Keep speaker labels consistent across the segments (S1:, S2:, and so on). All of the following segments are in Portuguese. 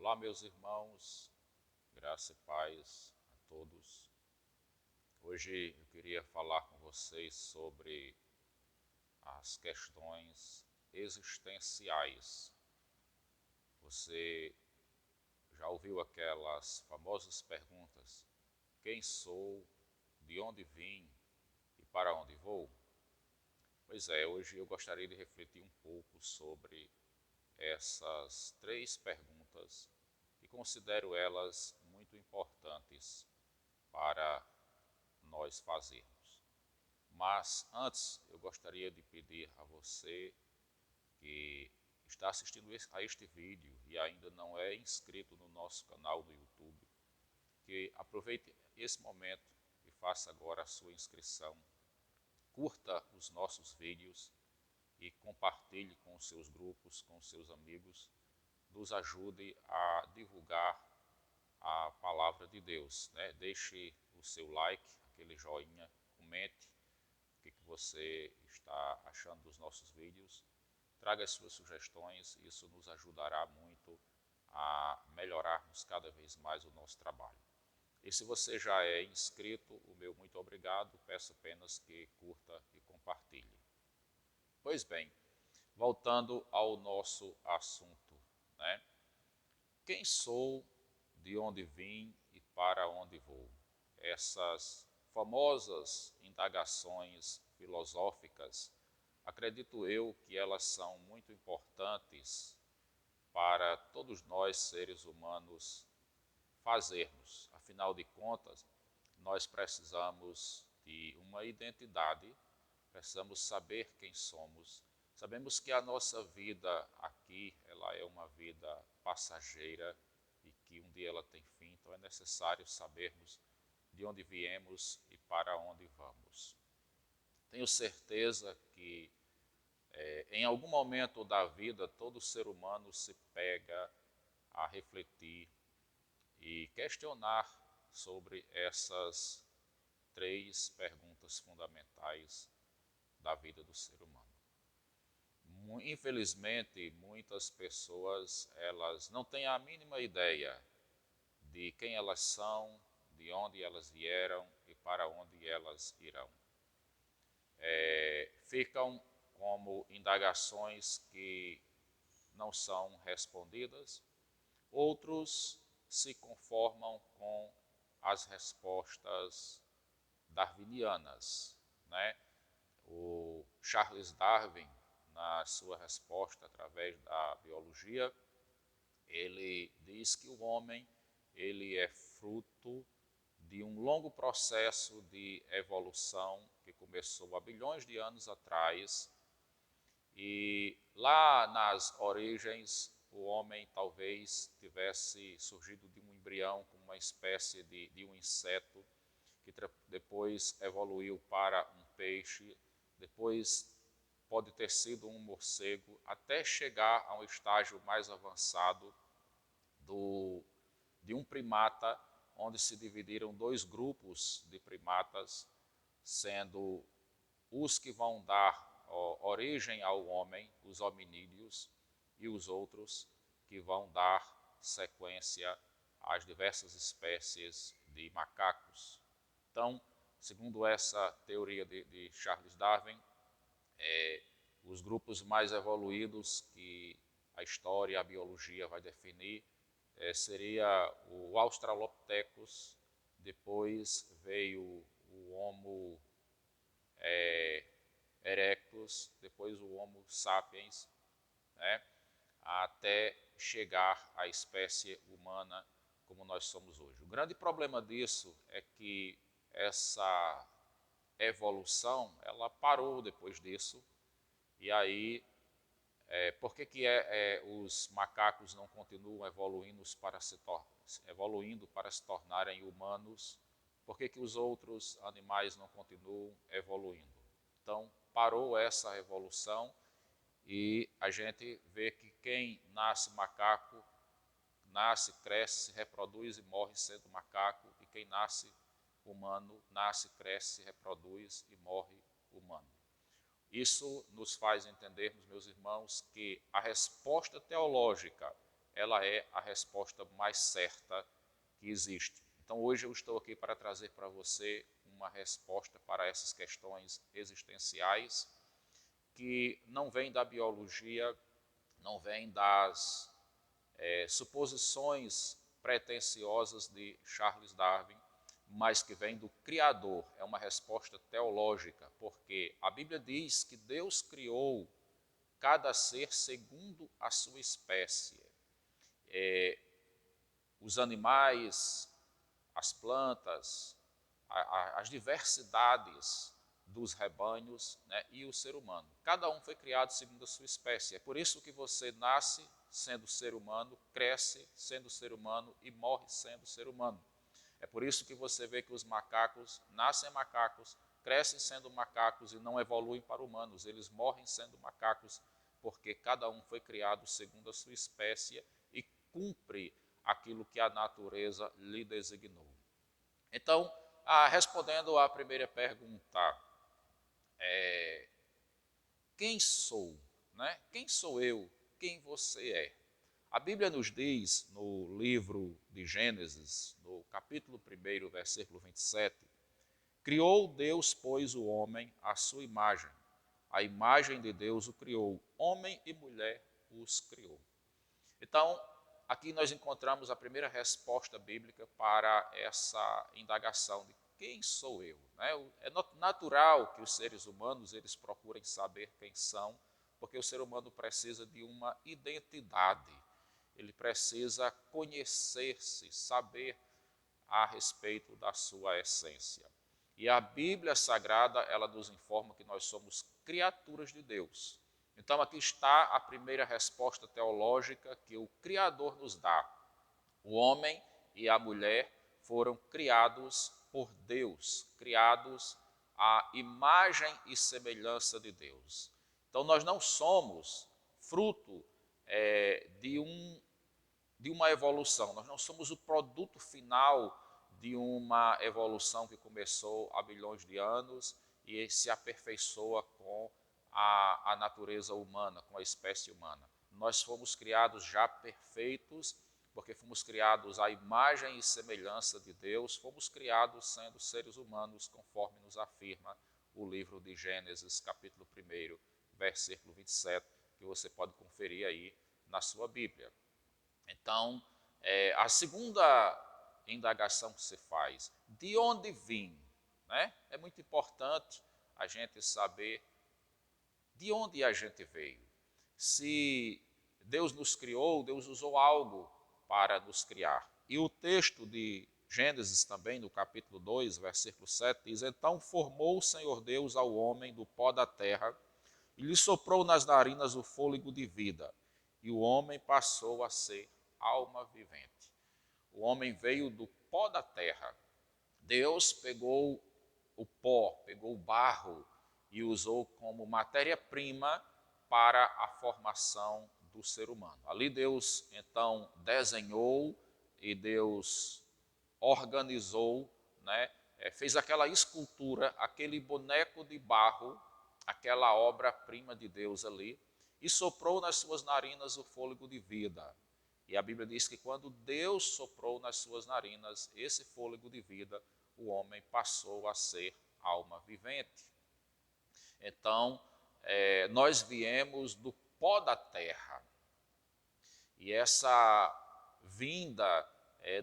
S1: Olá, meus irmãos, graça e paz a todos. Hoje eu queria falar com vocês sobre as questões existenciais. Você já ouviu aquelas famosas perguntas: quem sou, de onde vim e para onde vou? Pois é, hoje eu gostaria de refletir um pouco sobre essas três perguntas e considero elas muito importantes para nós fazermos. Mas antes eu gostaria de pedir a você que está assistindo a este vídeo e ainda não é inscrito no nosso canal do YouTube, que aproveite esse momento e faça agora a sua inscrição, curta os nossos vídeos e compartilhe com os seus grupos, com os seus amigos, nos ajude a divulgar a palavra de Deus, né? Deixe o seu like, aquele joinha, comente o que você está achando dos nossos vídeos, traga as suas sugestões, isso nos ajudará muito a melhorarmos cada vez mais o nosso trabalho. E se você já é inscrito, o meu muito obrigado, peço apenas que curta e compartilhe. Pois bem, voltando ao nosso assunto, né? Quem sou, de onde vim e para onde vou? Essas famosas indagações filosóficas, acredito eu que elas são muito importantes para todos nós seres humanos fazermos. Afinal de contas, nós precisamos de uma identidade, precisamos saber quem somos. Sabemos que a nossa vida aqui, ela é uma vida passageira e que um dia ela tem fim, então é necessário sabermos de onde viemos e para onde vamos. Tenho certeza que em algum momento da vida todo ser humano se pega a refletir e questionar sobre essas três perguntas fundamentais da vida do ser humano. Infelizmente, muitas pessoas elas não têm a mínima ideia de quem elas são, de onde elas vieram e para onde elas irão. Ficam como indagações que não são respondidas. Outros se conformam com as respostas darwinianas, né? O Charles Darwin, na sua resposta através da biologia, ele diz que o homem ele é fruto de um longo processo de evolução que começou há bilhões de anos atrás e lá nas origens o homem talvez tivesse surgido de um embrião como uma espécie de um inseto que depois evoluiu para um peixe, depois pode ter sido um morcego, até chegar a um estágio mais avançado de um primata, onde se dividiram dois grupos de primatas, sendo os que vão dar origem ao homem, os hominídeos, e os outros que vão dar sequência às diversas espécies de macacos. Então, segundo essa teoria de Charles Darwin, os grupos mais evoluídos que a história e a biologia vai definir seria o Australopithecus, depois veio o Homo erectus, depois o Homo sapiens, né, até chegar à espécie humana como nós somos hoje. O grande problema disso é que essa evolução ela parou depois disso, e aí por que os macacos não continuam evoluindo para se tornarem humanos? Por que os outros animais não continuam evoluindo? Então, parou essa evolução e a gente vê que quem nasce macaco, nasce, cresce, se reproduz e morre sendo macaco, e quem nasce humano, nasce, cresce, se reproduz e morre humano. Isso nos faz entendermos, meus irmãos, que a resposta teológica ela é a resposta mais certa que existe. Então hoje eu estou aqui para trazer para você uma resposta para essas questões existenciais que não vem da biologia, não vem das suposições pretensiosas de Charles Darwin, mas que vem do Criador. É uma resposta teológica, porque a Bíblia diz que Deus criou cada ser segundo a sua espécie. Os animais, as plantas, as diversidades dos rebanhos, né, e o ser humano. Cada um foi criado segundo a sua espécie. É por isso que você nasce sendo ser humano, cresce sendo ser humano e morre sendo ser humano. É por isso que você vê que os macacos nascem macacos, crescem sendo macacos e não evoluem para humanos. Eles morrem sendo macacos, porque cada um foi criado segundo a sua espécie e cumpre aquilo que a natureza lhe designou. Então, respondendo à primeira pergunta, quem sou? Né? Quem sou eu? Quem você é? A Bíblia nos diz no livro de Gênesis, no capítulo 1, versículo 27, criou Deus, pois, o homem à sua imagem. A imagem de Deus o criou, homem e mulher os criou. Então, aqui nós encontramos a primeira resposta bíblica para essa indagação de quem sou eu. Né? É natural que os seres humanos eles procurem saber quem são, porque o ser humano precisa de uma identidade. Ele precisa conhecer-se, saber a respeito da sua essência. E a Bíblia Sagrada, ela nos informa que nós somos criaturas de Deus. Então aqui está a primeira resposta teológica que o Criador nos dá. O homem e a mulher foram criados por Deus, criados à imagem e semelhança de Deus. Então nós não somos fruto de uma evolução, nós não somos o produto final de uma evolução que começou há bilhões de anos e se aperfeiçoa com a natureza humana, com a espécie humana. Nós fomos criados já perfeitos, porque fomos criados à imagem e semelhança de Deus, fomos criados sendo seres humanos, conforme nos afirma o livro de Gênesis, capítulo 1, versículo 27, que você pode conferir aí na sua Bíblia. Então, a segunda indagação que se faz, de onde vim? Né? É muito importante a gente saber de onde a gente veio. Se Deus nos criou, Deus usou algo para nos criar. E o texto de Gênesis também, no capítulo 2, versículo 7, diz, então formou o Senhor Deus ao homem do pó da terra e lhe soprou nas narinas o fôlego de vida, e o homem passou a ser alma vivente. O homem veio do pó da terra. Deus pegou o pó, pegou o barro e usou como matéria-prima para a formação do ser humano. Ali Deus, então, desenhou e Deus organizou, né? Fez aquela escultura, aquele boneco de barro, aquela obra-prima de Deus ali, e soprou nas suas narinas o fôlego de vida. E a Bíblia diz que quando Deus soprou nas suas narinas esse fôlego de vida, o homem passou a ser alma vivente. Então, nós viemos do pó da terra. E essa vinda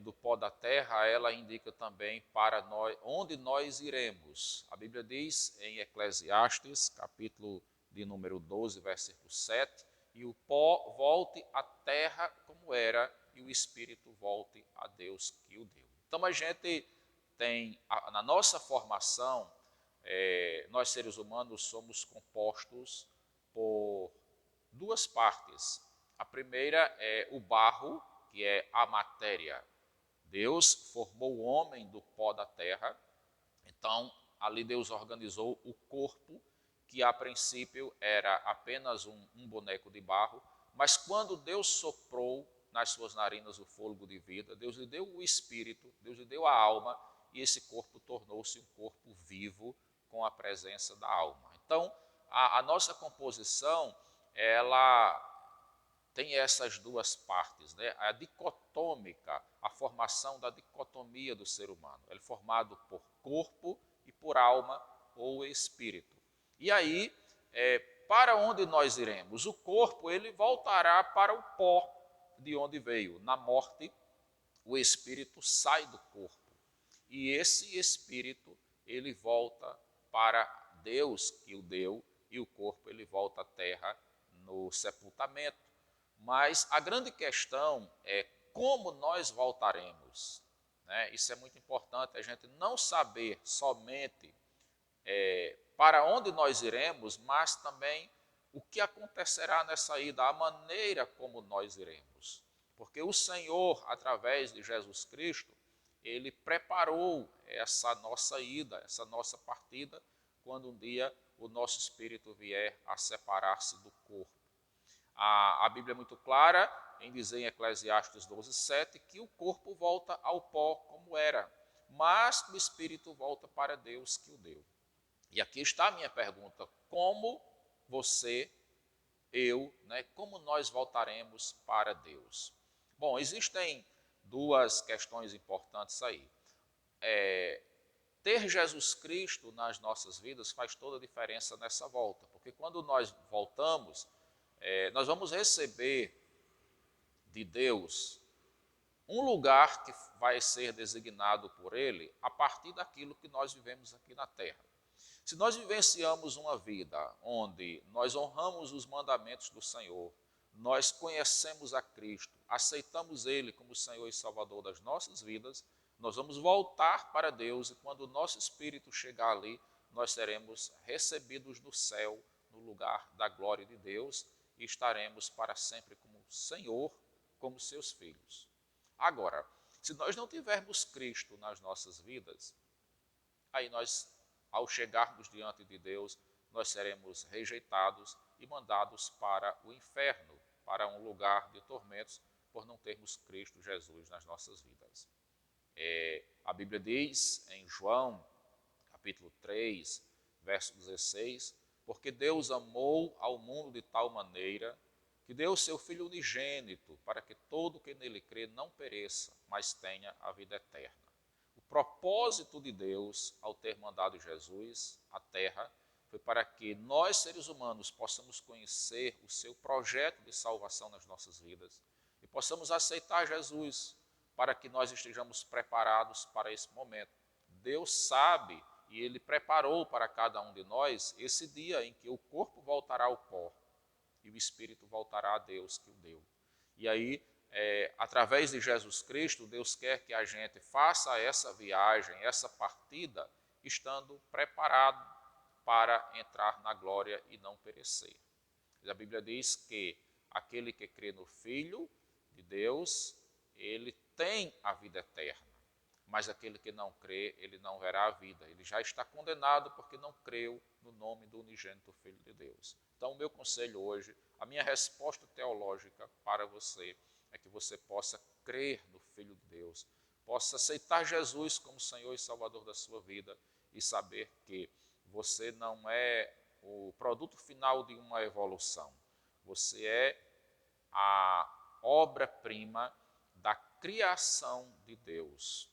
S1: do pó da terra, ela indica também para nós, onde nós iremos. A Bíblia diz em Eclesiastes, capítulo de número 12, versículo 7, e o pó volte à terra como era, e o espírito volte a Deus que o deu. Então a gente tem, na nossa formação, nós seres humanos somos compostos por duas partes. A primeira é o barro, que é a matéria. Deus formou o homem do pó da terra, então ali Deus organizou o corpo, que a princípio era apenas um boneco de barro, mas quando Deus soprou nas suas narinas o fôlego de vida, Deus lhe deu o espírito, Deus lhe deu a alma, e esse corpo tornou-se um corpo vivo com a presença da alma. Então, a nossa composição, ela tem essas duas partes, né? A dicotômica, a formação da dicotomia do ser humano. Ele é formado por corpo e por alma ou espírito. E aí, para onde nós iremos? O corpo ele voltará para o pó de onde veio. Na morte, o espírito sai do corpo. E esse espírito, ele volta para Deus que o deu, e o corpo ele volta à terra no sepultamento. Mas a grande questão é como nós voltaremos. Né? Isso é muito importante, a gente não saber somente para onde nós iremos, mas também o que acontecerá nessa ida, a maneira como nós iremos. Porque o Senhor, através de Jesus Cristo, ele preparou essa nossa ida, essa nossa partida, quando um dia o nosso espírito vier a separar-se do corpo. A Bíblia é muito clara em dizer em Eclesiastes 12:7 que o corpo volta ao pó como era, mas o espírito volta para Deus que o deu. E aqui está a minha pergunta: como você, eu, né, como nós voltaremos para Deus? Bom, existem duas questões importantes aí. Ter Jesus Cristo nas nossas vidas faz toda a diferença nessa volta, porque quando nós voltamos, nós vamos receber de Deus um lugar que vai ser designado por Ele a partir daquilo que nós vivemos aqui na terra. Se nós vivenciamos uma vida onde nós honramos os mandamentos do Senhor, nós conhecemos a Cristo, aceitamos Ele como Senhor e Salvador das nossas vidas, nós vamos voltar para Deus e quando o nosso espírito chegar ali, nós seremos recebidos no céu, no lugar da glória de Deus e estaremos para sempre como Senhor, como seus filhos. Agora, se nós não tivermos Cristo nas nossas vidas, aí nós, ao chegarmos diante de Deus, nós seremos rejeitados e mandados para o inferno, para um lugar de tormentos, por não termos Cristo Jesus nas nossas vidas. A Bíblia diz em João, capítulo 3, verso 16, porque Deus amou ao mundo de tal maneira que deu o seu Filho unigênito para que todo que nele crê não pereça, mas tenha a vida eterna. O propósito de Deus, ao ter mandado Jesus à terra, foi para que nós, seres humanos, possamos conhecer o seu projeto de salvação nas nossas vidas e possamos aceitar Jesus para que nós estejamos preparados para esse momento. Deus sabe e Ele preparou para cada um de nós esse dia em que o corpo voltará ao pó e o espírito voltará a Deus que o deu. E aí, através de Jesus Cristo, Deus quer que a gente faça essa viagem, essa partida, estando preparado para entrar na glória e não perecer. A Bíblia diz que aquele que crê no Filho de Deus, ele tem a vida eterna. Mas aquele que não crê, ele não verá a vida. Ele já está condenado porque não creu no nome do unigênito Filho de Deus. Então, o meu conselho hoje, a minha resposta teológica para você, é que você possa crer no Filho de Deus, possa aceitar Jesus como Senhor e Salvador da sua vida e saber que você não é o produto final de uma evolução. Você é a obra-prima da criação de Deus.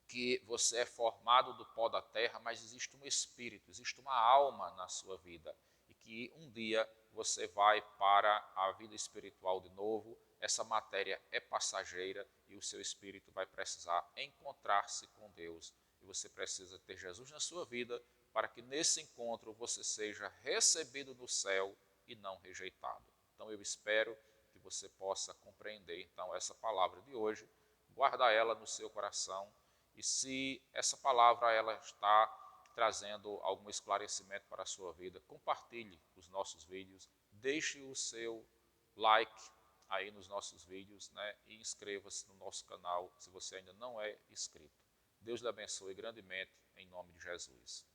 S1: Que você é formado do pó da terra, mas existe um espírito, existe uma alma na sua vida e que um dia você vai para a vida espiritual de novo. Essa matéria é passageira e o seu espírito vai precisar encontrar-se com Deus e você precisa ter Jesus na sua vida para que nesse encontro você seja recebido no céu e não rejeitado. Então eu espero que você possa compreender então essa palavra de hoje, guardar ela no seu coração. E se essa palavra ela está trazendo algum esclarecimento para a sua vida, compartilhe os nossos vídeos, deixe o seu like aí nos nossos vídeos, né, e inscreva-se no nosso canal se você ainda não é inscrito. Deus lhe abençoe grandemente, em nome de Jesus.